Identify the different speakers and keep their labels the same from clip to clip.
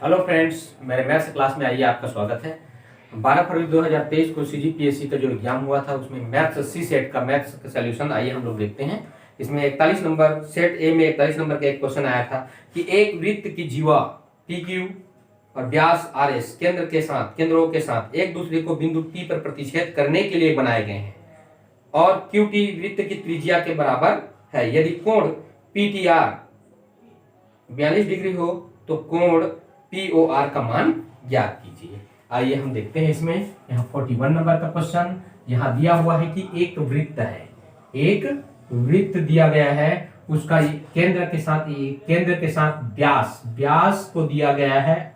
Speaker 1: Hello friends, मेरे maths class में आइए आपका स्वागत है। 12 फरवरी 2023 को सीजीपीएससी का जो एग्जाम हुआ था उसमें मैथ्स सी सेट का मैथ्स का सॉल्यूशन आइए हम लोग देखते हैं। इसमें 41 नंबर सेट ए में 41 नंबर का एक क्वेश्चन आया था कि एक वृत्त की जीवा पी क्यू और व्यास आर एस केंद्रों के साथ एक दूसरे को बिंदु पी पर प्रतिच्छेद करने के लिए बनाए गए हैं और क्यू टी वृत्त की त्रिज्या के बराबर है। यदि कोण पी टी आर 42 डिग्री हो तो कोण POR का मान ज्ञात कीजिए। आइए हम देखते हैं। इसमें यहाँ 41 नंबर का क्वेश्चन यहाँ दिया हुआ है कि एक वृत्त है, एक वृत्त दिया गया है, उसका केंद्र के साथ व्यास को दिया गया है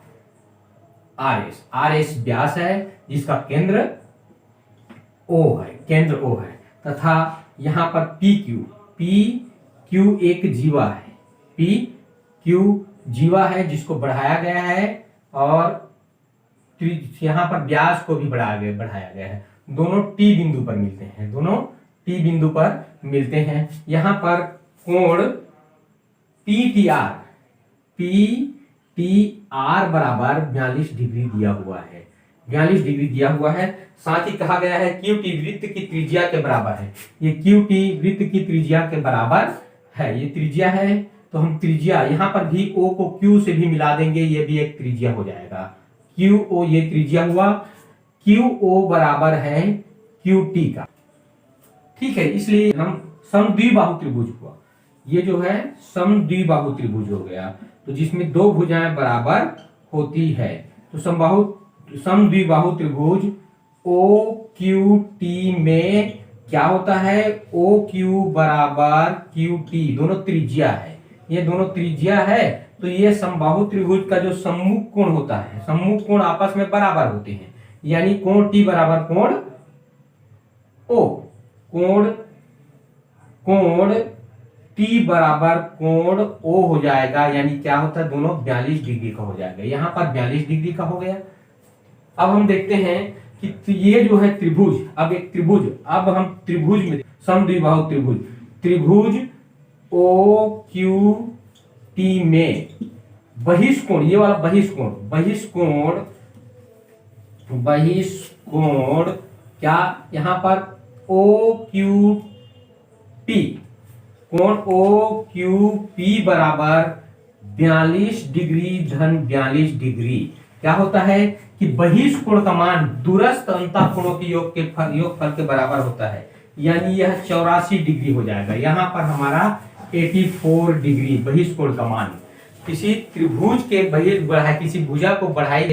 Speaker 1: RS व्यास है जिसका केंद्र O है तथा यहाँ पर PQ एक जीवा है, PQ जीवा है जिसको बढ़ाया गया है और यहाँ पर व्यास को भी बढ़ाया गया है। दोनों टी बिंदु पर मिलते हैं। यहाँ पर कोण PTR बराबर 42 डिग्री दिया हुआ है। साथ ही कहा गया है QT वृत्त की त्रिज्या के बराबर है। ये QT वृत्त की त्रिज्या के बराबर है, ये त्रिज्या है तो हम त्रिज्या यहाँ पर भी O को Q से भी मिला देंगे, ये भी एक त्रिज्या हो जाएगा। QO ये त्रिज्या हुआ, QO बराबर है QT का, ठीक है। इसलिए हम समद्विबाहु त्रिभुज हुआ, ये जो है समद्विबाहु त्रिभुज हो गया, तो जिसमें दो भुजाएं बराबर होती है तो समद्विबाहु त्रिभुज OQT में क्या होता है, OQ बराबर QT, दोनों त्रिज्या है, ये दोनों त्रिज्या है तो ये समबाहु त्रिभुज का जो सम्मुख कोण होता है, सम्मुख कोण आपस में बराबर होते हैं, यानी कोण T बराबर कोण O, कोण T बराबर कोण O हो जाएगा, यानी क्या होता है, दोनों 42 डिग्री का हो जाएगा। यहाँ पर 42 डिग्री का हो गया। अब हम देखते हैं कि ये जो है त्रिभुज, अब हम त्रिभुज में समद्विबाहु त्रिभुज OQT में बहिष्कोण, ये वाला बहिष्कोण क्या, यहाँ पर कोण OQP बराबर 42 डिग्री धन 42 डिग्री। क्या होता है कि बहिष्कोण का मान दूरस्थ अंतःकोणों के योगफल के बराबर होता है, यानी यह 84 डिग्री हो जाएगा। यहाँ पर हमारा 84 डिग्री बहिष्कोण का मान, किसी त्रिभुज के किसी भुजा को बढ़ाई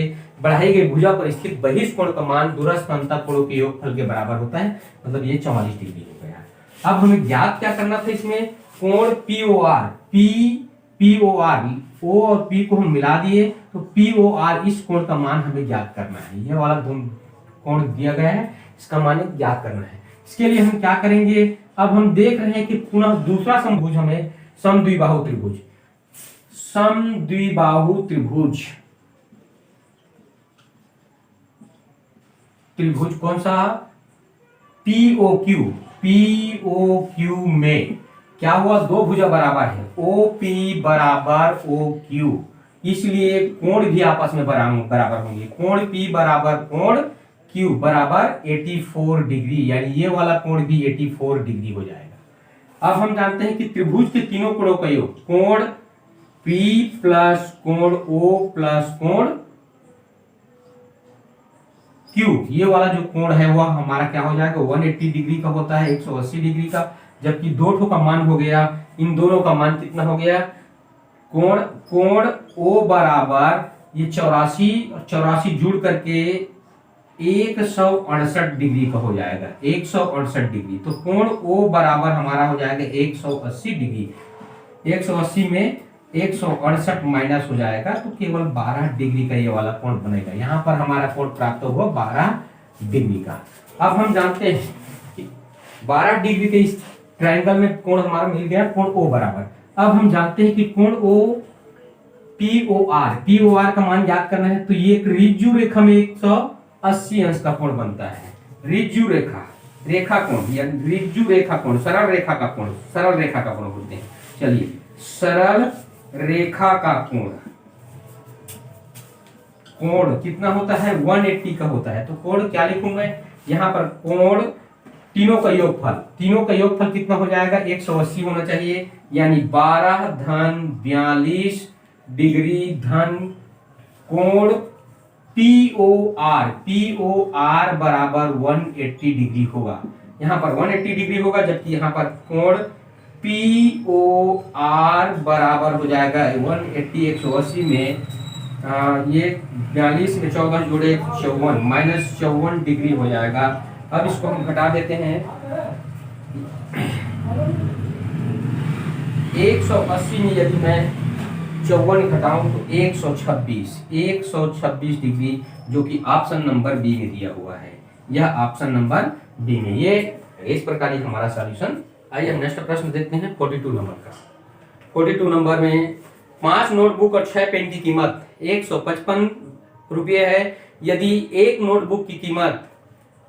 Speaker 1: गई भुजा पर स्थित बहिष्कोण का मान दूरस्थ अंतःकोणों के योगफल के बराबर होता है, मतलब ये 44 डिग्री हो गया। अब हमें ज्ञात क्या करना था, इसमें कोण POR O और P को हम मिला दिए तो POR इस कोण का मान हमें ज्ञात करना है। ये वाला कोण दिया गया है, इसका मान ज्ञात करना है। इसके लिए हम क्या करेंगे, अब हम देख रहे हैं कि पुनः दूसरा समभुज हमें समद्विबाहु त्रिभुज कौन सा, POQ में क्या हुआ, दो भुजा बराबर है, OP बराबर OQ, इसलिए कोण भी आपस में बराबर होंगे। कोण P बराबर कोण Q बराबर 84 डिग्री, यानी ये वाला कोण भी 84 डिग्री हो जाएगा। अब हम जानते हैं कि त्रिभुज के तीनों कोणों का योग, कोण P प्लस कोण O प्लस कोण Q, ये वाला जो कोण है वह हमारा क्या हो जाएगा, 180 डिग्री का होता है, 180 डिग्री का, जबकि दो ठो का मान हो गया, इन दोनों का मान कितना हो गया, कोण O बराबर ये 84 जुड़ करके 168 डिग्री का हो जाएगा, 168 डिग्री। तो कोण O बराबर हमारा हो जाएगा 180 डिग्री, 180 में 168 माइनस हो जाएगा तो केवल 12 डिग्री का ये वाला कोण बनेगा। यहाँ पर हमारा कोण प्राप्त हुआ 12 डिग्री का। अब हम जानते हैं कि 12 डिग्री के इस ट्रायंगल में कोण हमारा मिल गया, कोण O बराबर। अब हम जानते हैं कि कोण O POR का मान याद करना है, तो ये एक रिज्जु रेखा में 180 अंश का कोण बनता है। रिज्जु रेखा कोण या रिज्जु रेखा कोण, सरल रेखा का कोण बोलते हैं। चलिए, सरल रेखा का कोण कोण कितना होता है 180 का होता है। तो कोण क्या लिखूंगा यहाँ पर, कोण तीनों का योगफल कितना हो जाएगा 180 होना चाहिए, यानी 12 धन 42 डिग्री धन कोण POR बराबर 180 डिग्री होगा। यहाँ पर 180 डिग्री होगा, जबकि यहाँ पर कोण POR बराबर हो जाएगा 180 180 में ये 42 में 14 जोड़े 54 माइनस 54 डिग्री हो जाएगा। अब इसको हम घटा देते हैं, 180 में यदि मैं 54 घटाऊं तो 126 डिग्री, जो कि ऑप्शन नंबर बी में दिया हुआ है। यह ऑप्शन नंबर बी में, ये इस प्रकार ही हमारा सॉल्यूशन। आइए हम नेक्स्ट प्रश्न देखते हैं 42 नंबर का। 42 नंबर में 5 नोटबुक और 6 पेन की कीमत 155 रुपये है। यदि एक नोटबुक की कीमत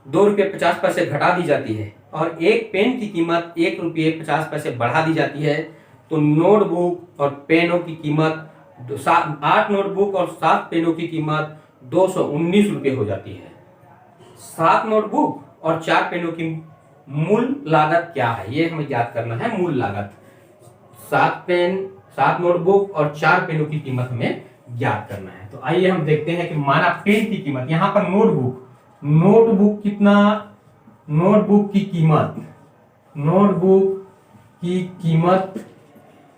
Speaker 1: 2 रुपये 50 पैसे घटा दी जाती है और एक पेन की कीमत 1 रुपये 50 पैसे बढ़ा दी जाती है, तो नोटबुक और पेनों की कीमत 8 नोटबुक और 7 पेनों की कीमत 219 रुपये हो जाती है। 7 नोटबुक और 4 पेनों की मूल लागत क्या है, ये हमें याद करना है। मूल लागत 7 नोटबुक और 4 पेनों की कीमत हमें ज्ञात करना है। तो आइए हम देखते हैं कि माना पेन की कीमत, यहाँ पर नोटबुक कितना, नोटबुक की कीमत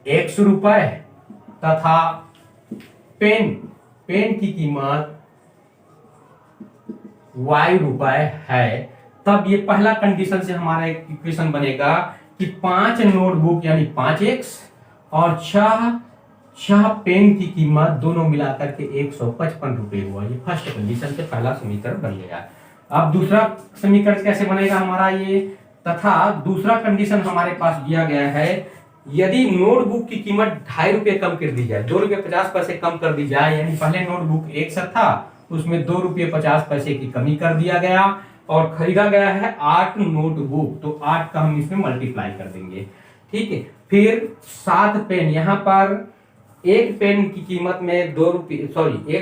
Speaker 1: 100 रुपए तथा पेन की कीमत y रुपए है। तब ये पहला कंडीशन से हमारा एक इक्वेशन बनेगा कि 5 नोटबुक यानी 5x और 6 पेन की कीमत दोनों मिलाकर के 155 रुपए हुआ। ये फर्स्ट कंडीशन से पहला समीकरण बन गया। अब दूसरा समीकरण कैसे बनेगा हमारा ये, तथा दूसरा कंडीशन हमारे पास दिया गया है, यदि नोटबुक की कीमत 2.5 रुपये कम कर दी जाए, 2 रुपये 50 पैसे कम कर दी जाए, यानी पहले नोटबुक 100 था उसमें 2 रुपये 50 पैसे की कमी कर दिया गया और खरीदा गया है 8 नोटबुक, तो 8 का हम इसमें मल्टीप्लाई कर देंगे। ठीक है, फिर 7 पेन, यहाँ पर एक पेन की कीमत में 1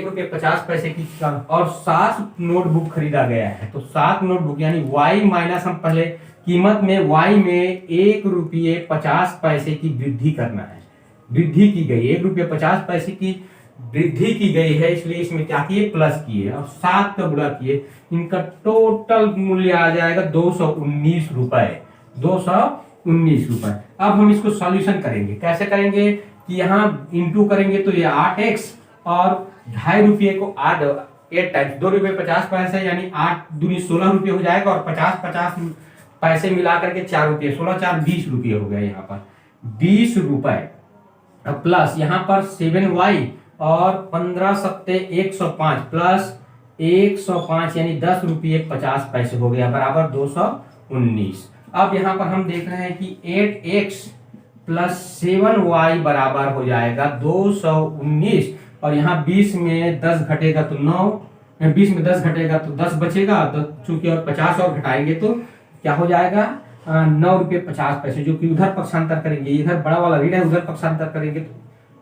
Speaker 1: रुपये 50 पैसे की और 7 नोटबुक खरीदा गया है, तो 7 नोटबुक यानी y माइनस, हम पहले कीमत में y में 1 रुपये 50 पैसे की वृद्धि करना है। वृद्धि की गई 1 रुपये 50 पैसे की वृद्धि की गई है, इसलिए इसमें क्या किए प्लस किए और 7 का गुणा किए, इनका टोटल मूल्य आ जाएगा 219 रुपए। 219 रुपए। अब हम इसको सॉल्यूशन करेंगे, कैसे करेंगे कि यहाँ इंटू करेंगे तो ये 8x और 2.5 रुपये को 8 टाइम्स 2 रुपये 50 पैसे यानी 8 दूनी 16 रुपये हो जाएगा और 50 पैसे मिला करके 4 रुपये, 16 4 20 रुपये हो गए। यहाँ पर 20 रुपए प्लस यहाँ पर 7y और 15 सत्ते 105 प्लस 105 यानी 10 रुपये 50 पैसे हो गया बराबर 219। अब यहाँ पर हम देख रहे हैं कि 8x प्लस 7y बराबर हो जाएगा 219 और यहाँ 20 में 10 घटेगा तो 9, 20 में 10 घटेगा तो 10 बचेगा, तो चूंकि और 50 और घटाएंगे तो क्या हो जाएगा 9 रुपये 50 पैसे, जो कि उधर पक्षांतर करेंगे, इधर बड़ा वाला ऋण है उधर पक्षांतर करेंगे तो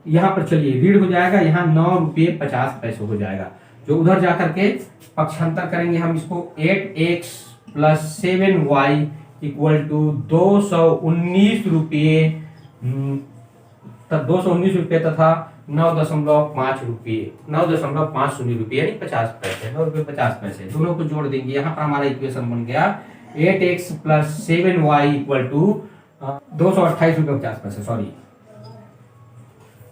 Speaker 1: यहाँ पर चलिए ऋण हो जाएगा, यहाँ 9 रुपये 50 पैसे हो जाएगा, जो उधर जाकर के पक्षांतर करेंगे हम इसको 8x plus 7y equal to 219 रुपये, तब 219 रुपये तथा 9.5 रुपये 9.50 रुपये यानी 50 पैसे, 9 रुपये 50 पैसे दोनों को जोड़ देंगे। यहाँ पर हमारा इक्वेशन बन गया 8x plus 7y equal to 228 रुपये 50 पैसे। सॉरी,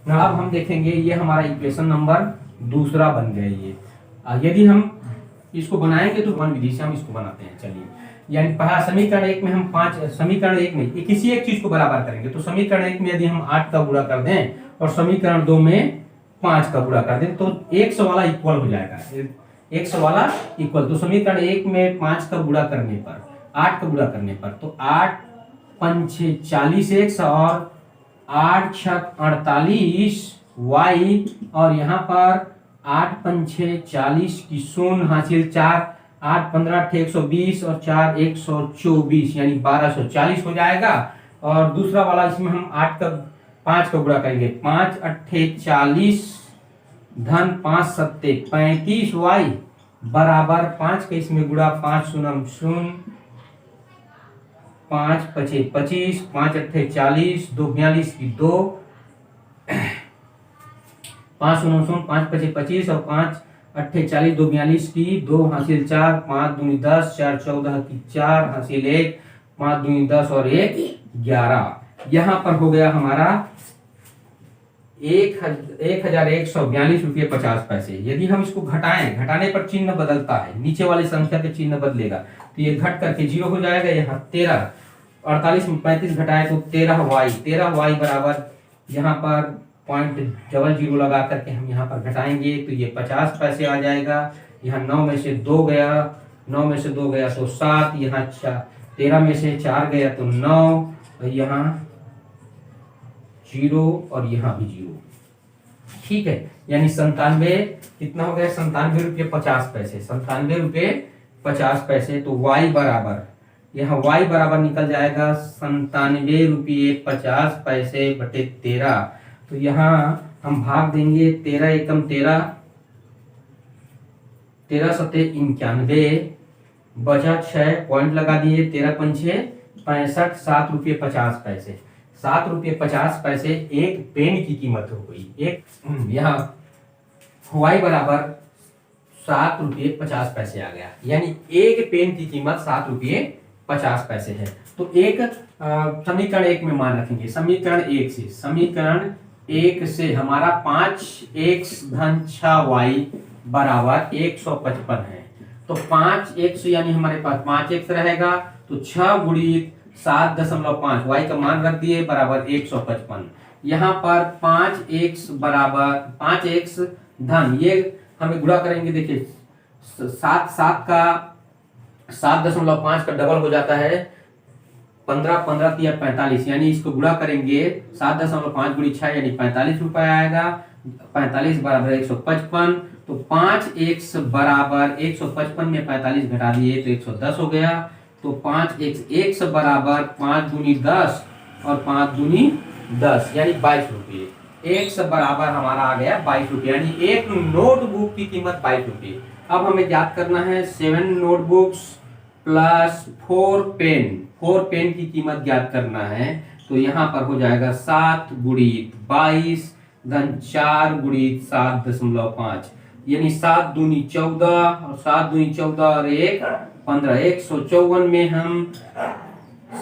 Speaker 1: अब हम देखेंगे ये हमारा इक्वेशन नंबर दूसरा बन गया। ये यदि हम इसको बनाएंगे तो वन विधि से हम इसको बनाते हैं। चलिए, यानी पहला समीकरण 1 में हम 5, समीकरण 1 में किसी एक चीज को बराबर करेंगे, तो समीकरण 1 में यदि हम 8 का गुणा कर दें और समीकरण 2 में 5 का गुणा कर दें तो 100 वाला इक्वल हो जाएगा, 100 वाला इक्वल। तो समीकरण 1 में 5 का गुणा करने पर, 8 का गुणा करने पर, तो 8 पंचे 40x और 8 छक 48 y और यहाँ पर 8 पंचे 40 की शून्य हासिल 4, 8 15 120 और 4 124 यानी 1240 हो जाएगा। और दूसरा वाला इसमें हम 5 का गुणा करेंगे, 5 अट्ठे 40 धन 5 सत्ते 35y बराबर 5 के इसमें गुणा 5 शून्य शून्य 5 पचे 25 5 अट्ठे 40 2 42 की 2 5 शून्य शून्य 5 पचे 25 और 5 अट्ठे 40 2 42 की 2 हासिल 4 5 दूनी 10 4 14 की 4 हासिल 1 5 दूनी 10 और 1 11। यहाँ पर हो गया हमारा 1142 रुपये 50 पैसे। यदि हम इसको घटाएं, घटाने पर चिन्ह बदलता है, नीचे वाली संख्या के चिन्ह बदलेगा, तो ये घट करके 0 हो जाएगा। यहाँ 13 48 में 35 घटाए तो 13y बराबर यहाँ पर 0.00 लगा करके हम यहाँ पर घटाएंगे तो ये 50 पैसे आ जाएगा। यहाँ 9 में से 2 गया, 9 में से 2 गया तो 7, यहाँ 13 में से 4 गया तो 9, यहाँ 0 और यहाँ भी 0। ठीक है, यानी 97 कितना हो गया? 97 रुपये 50 पैसे। 97 रुपये 50 पैसे। तो y बराबर, यहाँ y बराबर निकल जाएगा 97 रुपये 50 पैसे बटे 13। तो यहाँ हम भाग देंगे 13 एकम 13, 13 सत्ते 91 बचा 6 पॉइंट लगा दिए, 13 पंचे 65, 7 रुपये 50 पैसे। 7 रुपये 50 पैसे एक पेन की कीमत हो गई। एक यहाँ y बराबर 7 रुपये 50 पैसे आ गया, यानी एक पेन की कीमत 7 रुपये 50 पैसे है। तो एक समीकरण 1 में मान रखेंगे। समीकरण 1 से हमारा 5x धन 6y बराबर 155 है। तो 5x यानी हमारे पास 5x रहेगा, तो 6 गुणित 7.5 y का मान रख दिए बराबर 155। यहाँ पर 5x बराबर 5x धन, ये हमें गुणा करेंगे, देखिए 7 का 7.5 का डबल हो जाता है 15, 15 या 45, यानी इसको गुणा करेंगे 7.5 गुणी 6 यानी 45 रुपए आएगा। 45 बराबर 155। तो 5x बराबर 155 में 45 घटा दिए तो 110 हो गया। तो 5x बराबर 5 दूनी 10 और 5 दूनी 10 यानी 22 रुपये। x बराबर हमारा आ गया 22 रुपये, यानी एक नोटबुक की कीमत 22 रुपये। अब हमें ज्ञात करना है 7 नोटबुक्स प्लस 4 पेन की कीमत ज्ञात करना है। तो यहाँ पर हो जाएगा 7 गुणित 22 धन 4 गुणित 7.5, यानी 7 दूनी 14 और 7 दूनी 14 और 1 15। 154 में हम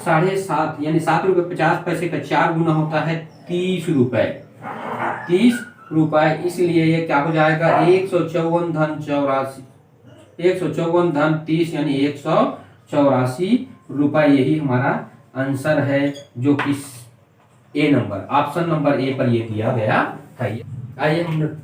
Speaker 1: 7.5 यानी 7 रुपये 50 पैसे का 4 गुना होता है 30 रुपए। 30 रुपए, इसलिए ये क्या हो जाएगा 154 धन 84, 154 धन 30 यानी 184 रुपए। यही हमारा आंसर है, जो कि ए नंबर, ऑप्शन नंबर ए पर ये दिया गया था। आइए हम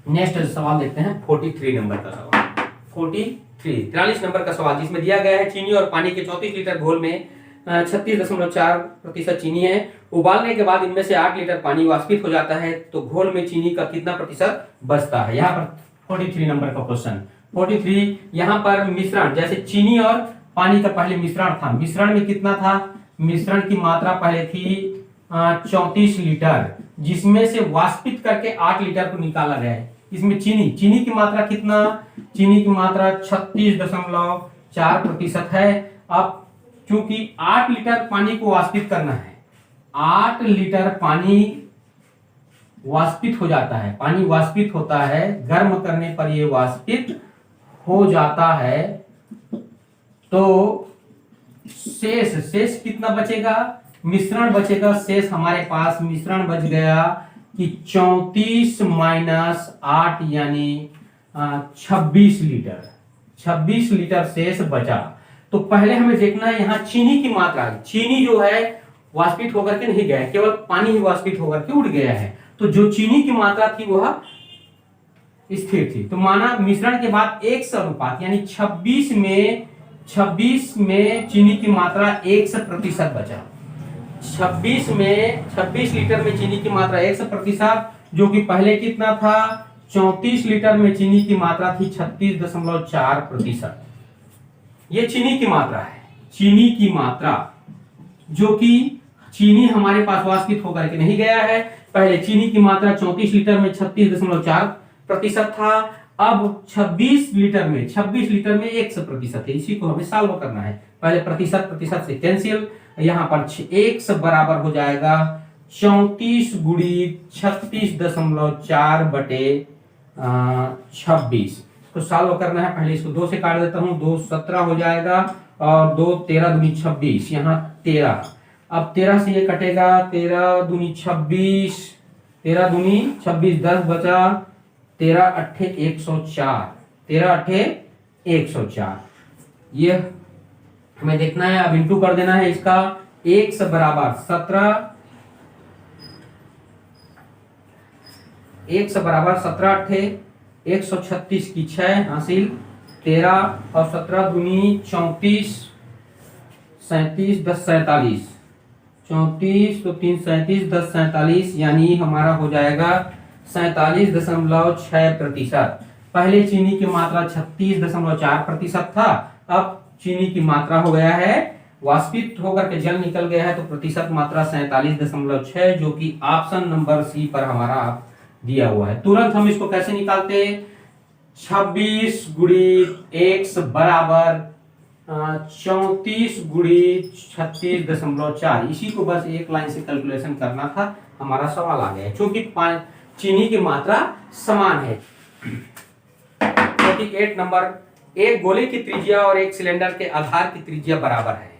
Speaker 1: नेक्स्ट सवाल देखते हैं 43 नंबर का सवाल। 43 नंबर का सवाल, जिसमें दिया गया है चीनी और पानी के 34 लीटर घोल में 36.4% चीनी है। उबालने के बाद इनमें से 8 लीटर पानी वाष्पित हो जाता है, तो घोल में चीनी का कितना प्रतिशत बचता है? यहाँ पर 43 नंबर का क्वेश्चन। 43 यहाँ पर मिश्रण, जैसे चीनी और पानी का पहले मिश्रण था, मिश्रण में कितना था? मिश्रण की मात्रा पहले थी 34 लीटर, जिसमें से वाष्पित करके 8 लीटर को निकाला गया है। इसमें चीनी की मात्रा कितना? चीनी की मात्रा 36.4% है। अब चूंकि 8 लीटर पानी को वाष्पित करना है, 8 लीटर पानी वाष्पित हो जाता है, पानी वाष्पित होता है, गर्म करने पर यह वाष्पित हो जाता है। तो शेष कितना बचेगा? मिश्रण बचेगा। शेष हमारे पास मिश्रण बच गया कि 34 माइनस 8 यानी 26 लीटर। 26 लीटर शेष बचा। तो पहले हमें देखना है यहाँ चीनी की मात्रा। चीनी जो है वाष्पित होकर के नहीं गया है, केवल पानी ही वाष्पित होकर के उड़ गया है। तो जो चीनी की मात्रा थी वह स्थिर थी। तो माना मिश्रण के बाद 100 अनुपात, यानी 26 में चीनी की मात्रा 100% बचा। 26 लीटर में चीनी की मात्रा 100%, जो कि पहले कितना था? 34 लीटर में चीनी की मात्रा थी 36.4%। ये चीनी की मात्रा है, चीनी की मात्रा, जो कि चीनी हमारे पास वाष्पित होकर के नहीं गया है। पहले चीनी की मात्रा 34 लीटर में 36.4% था, अब 26 लीटर में 100% है। इसी को हमें सॉल्व करना है। पहले प्रतिशत से कैंसिल, यहाँ पर x बराबर हो जाएगा 34 गुणी 36.4 बटे 26। तो सॉल्व करना है। पहले इसको 2 से काट देता हूं, 2 17 हो जाएगा और 2 13 दूनी 26, यहाँ 13। अब 13 से ये कटेगा, 13 दूनी 26, 13 दूनी 26, 10 बचा, 13 अट्ठे 104, 13 अट्ठे 104। ये हमें देखना है। अब इंटू कर देना है इसका। x बराबर 17 अट्ठे 136 की 6 हासिल, 13 और 17 दूनी 34, 37, 10 47, 34 तो 3 37, 10 47, यानी हमारा हो जाएगा 47.6%। पहले चीनी की मात्रा 36.4% था, अब चीनी की मात्रा हो गया है, वाष्पित होकर के जल निकल गया है, तो प्रतिशत मात्रा 47.6, जो कि ऑप्शन नंबर सी पर हमारा दिया हुआ है। तुरंत हम इसको कैसे निकालते? 26 गुणी x बराबर 34 गुणी 36.4। इसी को बस एक लाइन से कैलकुलेशन करना था, हमारा सवाल आ गया। क्योंकि चीनी की मात्रा समान है। 48 नंबर, एक गोले की त्रिज्या और एक सिलेंडर के आधार की त्रिज्या बराबर है।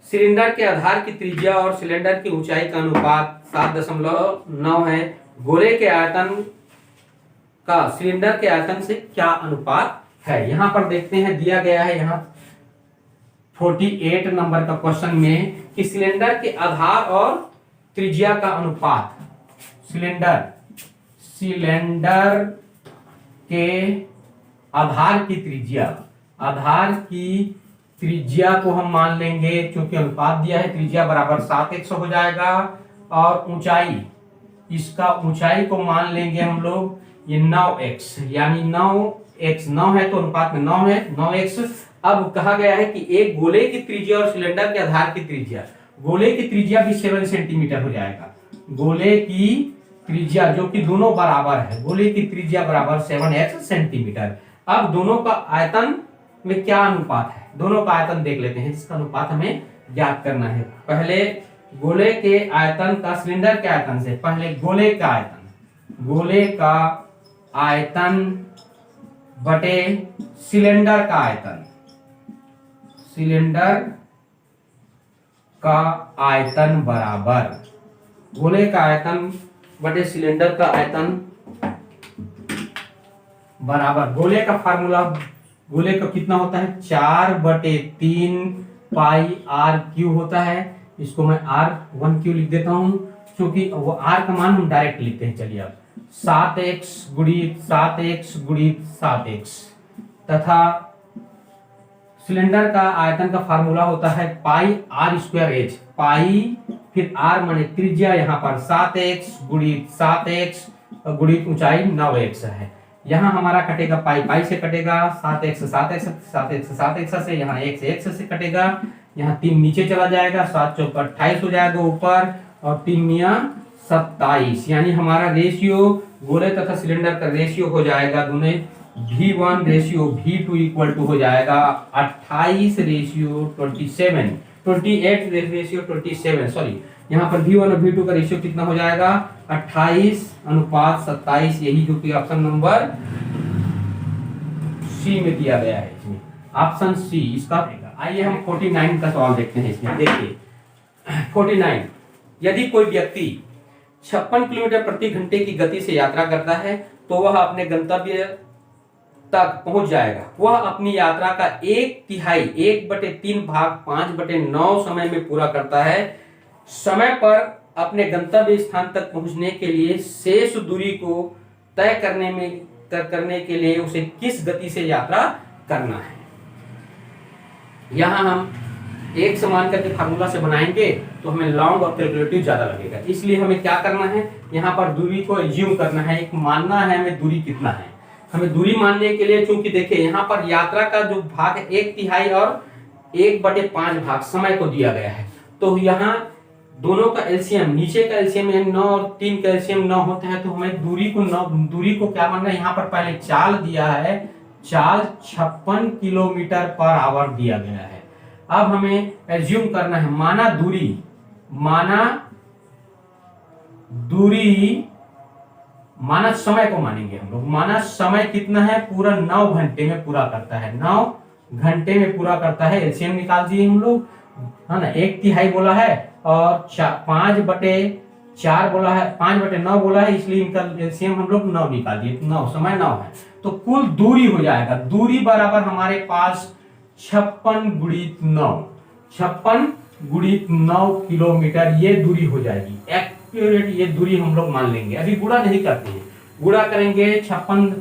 Speaker 1: सिलेंडर के आधार की त्रिज्या और सिलेंडर की ऊंचाई का अनुपात 7.9 है। गोले के आयतन का सिलेंडर के आयतन से क्या अनुपात है? यहां पर देखते हैं, दिया गया है यहाँ 48 नंबर का क्वेश्चन में कि सिलेंडर के आधार और त्रिज्या का अनुपात। सिलेंडर के आधार की त्रिज्या को हम मान लेंगे, क्योंकि अनुपात दिया है, त्रिज्या बराबर 7x हो जाएगा। और ऊंचाई, इसका ऊंचाई को मान लेंगे हम लोग ये 9x, यानी 9x 9 है तो अनुपात में 9 है, 9x। अब कहा गया है कि एक गोले की त्रिज्या और सिलेंडर के आधार की त्रिज्या, गोले की त्रिज्या भी 7 सेंटीमीटर हो जाएगा। गोले की त्रिज्या जो कि दोनों बराबर है, गोले की त्रिज्या बराबर 7x सेंटीमीटर। अब दोनों का आयतन में क्या अनुपात है, दोनों का आयतन देख लेते हैं, जिसका अनुपात हमें ज्ञात करना है। पहले गोले के आयतन का सिलेंडर के आयतन से, पहले गोले का आयतन बटे सिलेंडर का आयतन, सिलेंडर का आयतन बराबर गोले का आयतन बटे सिलेंडर का आयतन बराबर, गोले का फार्मूला, गोले का कितना होता है, 4/3 पाई आर क्यू होता है। इसको मैं r1 क्यू लिख देता हूं, क्योंकि वो r का मान हम डायरेक्ट लिखते हैं। चलिए अब 7x गुणी 7x तथा सिलेंडर का आयतन का फार्मूला होता है पाई आर स्क्वायर एच, पाई फिर r माने त्रिज्या, यहाँ पर 7x गुणित ऊंचाई 9x है। यहाँ हमारा कटेगा पाई पाई से कटेगा, 7x से, यहाँ x से कटेगा, यहाँ 3 नीचे चला जाएगा, 7 चौक 28 हो जाएगा ऊपर, और 3 मिया 27, यानी हमारा रेशियो गोले तथा सिलेंडर का रेशियो हो जाएगा दोनों V1 ratio V2 equal to हो जाएगा 28 रेशियो 27, 28 रेशियो 27, सॉरी, यहाँ पर V1 और V2 का रेशियो कितना हो जाएगा 28:27, यही जो कि ऑप्शन नंबर सी में दिया गया है। इसमें ऑप्शन सी इसका रहेगा। आइए हम 49 का सवाल देखते हैं। इसमें देखिए 49, यदि कोई व्यक्ति 56 किलोमीटर प्रति घंटे की गति से यात्रा करता है तो वह अपने गंतव्य तक पहुंच जाएगा। वह अपनी यात्रा का 1/3 1/3 भाग 5/9 समय में पूरा करता है। समय पर अपने गंतव्य स्थान तक पहुंचने के लिए शेष दूरी को तय करने के लिए उसे किस गति से यात्रा करना है। यहां हम एक समान करके फार्मूला से बनाएंगे तो हमें लॉन्ग और कैलकुलेटिव ज्यादा लगेगा, इसलिए हमें क्या करना है, यहाँ पर दूरी को एज्यूम करना है, एक मानना है हमें दूरी कितना है। हमें दूरी मानने के लिए, चूंकि देखिए यहाँ पर यात्रा का जो भाग है 1/3 और 1/5 भाग समय को दिया गया है, तो यहाँ दोनों का एलसीएम, नीचे का एलसीएम यानी 9 और 3 का एलसीएम 9 होता है, तो हमें दूरी को क्या मानना है, यहाँ पर पहले चाल दिया है, चाल 56 किलोमीटर पर आवर दिया गया है। अब हमें एज्यूम करना है, माना समय को मानेंगे हम लोग। माना समय कितना है, पूरा 9 घंटे में पूरा करता है, 9 घंटे में पूरा करता है। एलसीएम निकाल दिए हम लोग, है ना, 1/3 बोला है और 5/4 बोला है, 5/9 बोला है, इसलिए इनका एलसीएम हम लोग 9 निकाल दिए, 9 समय 9 है। तो कुल दूरी हो जाएगा, दूरी बराबर हमारे पास 56 गुणित 9, 56 गुणित 9 किलोमीटर, ये दूरी हो जाएगी एक्यूरेट। ये दूरी हम लोग मान लेंगे, अभी गुणा नहीं करते हैं, गुणा करेंगे 56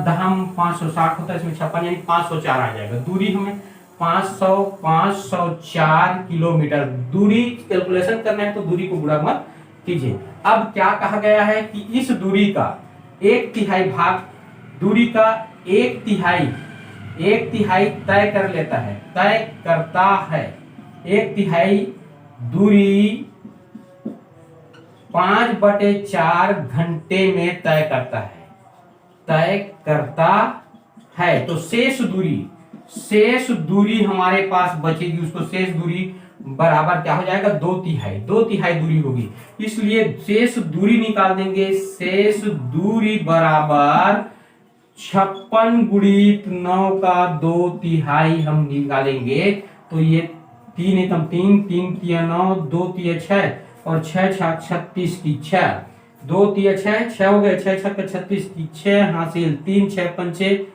Speaker 1: दहम 560 होता है, इसमें 56 यानी 504 आ जाएगा। दूरी हमें 504 किलोमीटर दूरी कैलकुलेशन करना है, तो दूरी को गुणा मत कीजिए। अब क्या कहा गया है कि इस दूरी का 1/3 भाग, दूरी का 1/3 तय कर लेता है, तय करता है। 1/3 दूरी 5/4 घंटे में तय करता है, तो शेष दूरी हमारे पास बचेगी, उसको शेष दूरी बराबर क्या हो जाएगा, 2/3 दूरी होगी, इसलिए शेष दूरी निकाल देंगे। शेष दूरी बराबर 56 गुणित 9 का 2/3 हम निकालेंगे, तो ये 3 एकम 3, 3 तिया 9, 2 तिया 6 और 6 छक 36 की 6, 2 तिया 6 हो गए, 6 छक 36 की 6 हासिल, 3 6 पंचे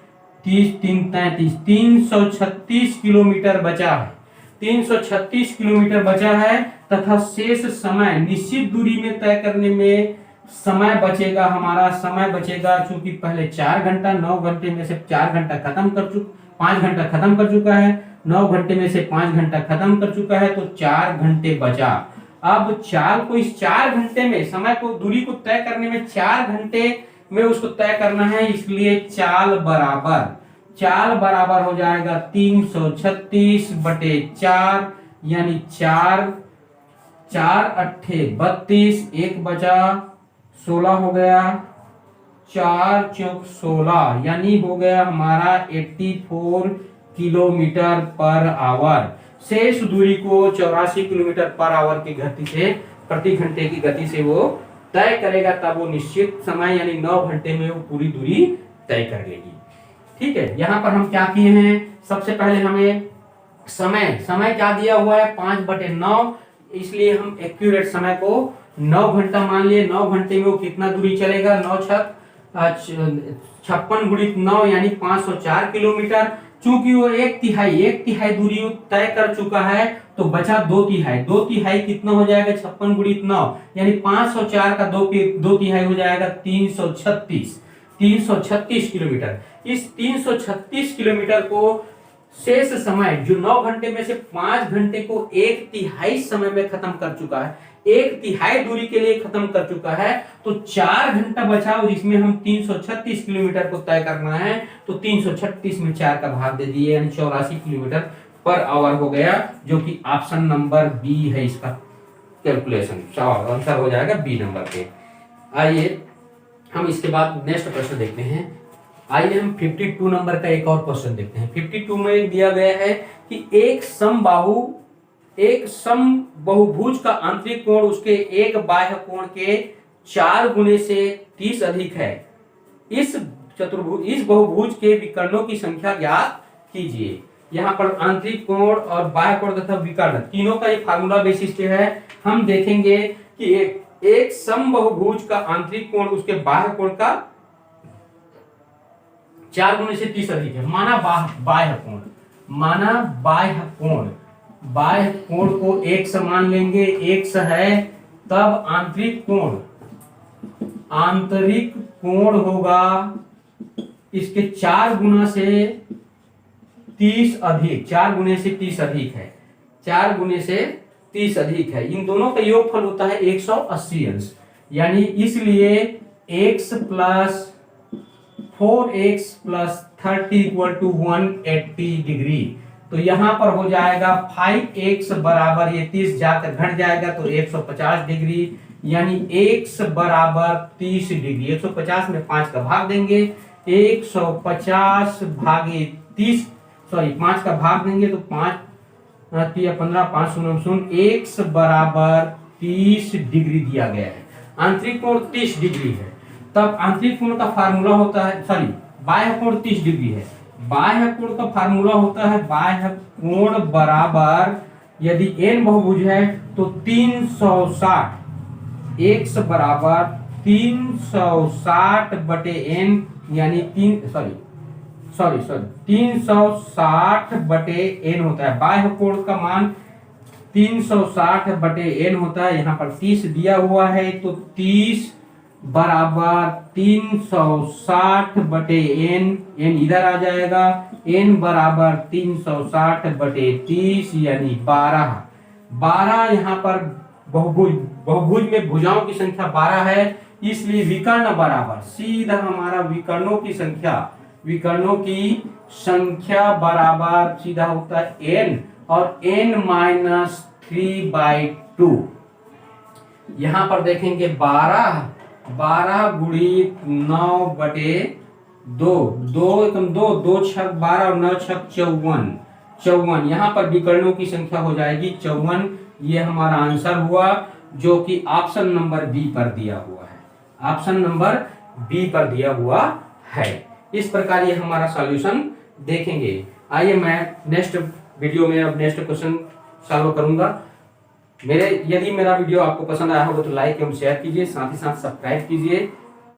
Speaker 1: 30, 3 33, 336 किलोमीटर बचा है, 336 किलोमीटर बचा है। तथा शेष समय निश्चित दूरी में तय करने में समय बचेगा, हमारा समय बचेगा, चूंकि पहले 4 घंटा, 9 घंटे में से 4 घंटा 5 घंटा खत्म कर चुका है, 9 घंटे में से 5 घंटा खत्म कर चुका है, तो 4 घंटे बचा। अब चाल को इस 4 घंटे में, समय को, दूरी को तय करने में 4 घंटे में उसको तय करना है, इसलिए चाल बराबर हो जाएगा 336/4, यानी 4 8 32, 1 बचा 16 हो गया, 4 चौक 16, यानी हो गया हमारा 84 किलोमीटर पर आवर। शेष दूरी को 84 किलोमीटर पर आवर की गति से, प्रति घंटे की गति से वो तय करेगा, तब वो निश्चित समय यानी 9 घंटे में वो पूरी दूरी तय कर लेगी। ठीक है, यहाँ पर हम क्या किए हैं, सबसे पहले हमें समय क्या दिया हुआ है, 5/9, इसलिए हम एक्यूरेट समय को 9 घंटा मान लिए। 9 घंटे में वो कितना दूरी चलेगा, 9 छक 56 गुणित 9 यानी 504 किलोमीटर। चूंकि वो 1/3 दूरी तय कर चुका है, तो बचा 2/3 कितना हो जाएगा, 56 गुणित 9 यानी 504 का 2/3 हो जाएगा 336 किलोमीटर। इस 336 किलोमीटर को शेष समय जो 9 घंटे में से 5 घंटे को 1/3 समय में खत्म कर चुका है, 1/3 दूरी के लिए खत्म कर चुका है, तो 4 घंटा बचा, जिसमें हम 336 किलोमीटर को तय करना है, तो 336 में 4 का भाग दे दिए, यानी 84 किलोमीटर पर आवर हो गया, जो कि ऑप्शन नंबर बी है इसका कैलकुलेशन। आंसर हो जाएगा बी नंबर पे। आइए हम इसके बाद नेक्स्ट प्रश्न देखते हैं। आइए हम 52 नंबर का एक और क्वेश्चन देखते हैं। 52 में दिया गया है कि एक समबाहुभुज का आंतरिक कोण उसके एक बाह्य कोण के 4 गुने से 30 अधिक है। इस बहुभुज के विकर्णों की संख्या ज्ञात कीजिए। यहाँ पर आंतरिक कोण और बाह्य कोण तथा विकर्ण तीनों का एक फार्मूला बेसिस पे है। हम देखेंगे कि एक समबाहुभुज का आंतरिक कोण उसके बाह्य कोण का 4 गुने से 30 अधिक है। माना बाह्य कोण को x मान लेंगे, x है, तब आंतरिक कोण होगा इसके 4 गुना से 30 अधिक, 4 गुने से 30 अधिक है, 4 गुने से 30 अधिक है। इन दोनों का योगफल होता है 180 अंश, यानी इसलिए x plus 4x plus 30 equal to 180 degree. तो यहाँ पर हो जाएगा 5x बराबर ये 30 जाकर घट जाएगा तो 150 डिग्री, यानी x बराबर 30 डिग्री। 150 में 5 का भाग देंगे, 150 भागे 30, सॉरी 5 का भाग देंगे तो 5 15 5 शून्य शून्य, x बराबर 30 डिग्री दिया गया है। आंतरिक कोण 30 डिग्री है, तब आंतरिक कोण का फार्मूला होता है, सॉरी बाह्य कोण 30 डिग्री है, बाह्य कोण का फार्मूला होता है बाह्य कोण बराबर, यदि n बहुभुज है तो 360, x बराबर 360 बटे n, यानी 360 बटे n होता है। बाह्य कोण का मान 360 बटे n होता है। यहाँ पर 30 दिया हुआ है तो 30 बराबर 360 बटे n, n इधर आ जाएगा, n बराबर 360 बटे 30 यानी 12 यहाँ पर बहुभुज में भुजाओं की संख्या 12 है, इसलिए विकर्ण बराबर सीधा हमारा विकर्णों की संख्या बराबर सीधा होता है n, और n-3/2। यहाँ पर देखेंगे 12 गुणित 9 बटे 2, 2 छक 12 और 9 छक 54। यहाँ पर विकर्णों की संख्या हो जाएगी 54। ये हमारा आंसर हुआ, जो कि ऑप्शन नंबर बी पर दिया हुआ है, ऑप्शन नंबर बी पर दिया हुआ है। इस प्रकार ये हमारा सॉल्यूशन देखेंगे। आइए मैं नेक्स्ट वीडियो में अब नेक्स्ट क्वेश्चन सॉल्व करूंगा। यदि मेरा वीडियो आपको पसंद आया हो तो लाइक एवं शेयर कीजिए, साथ ही साथ सब्सक्राइब कीजिए।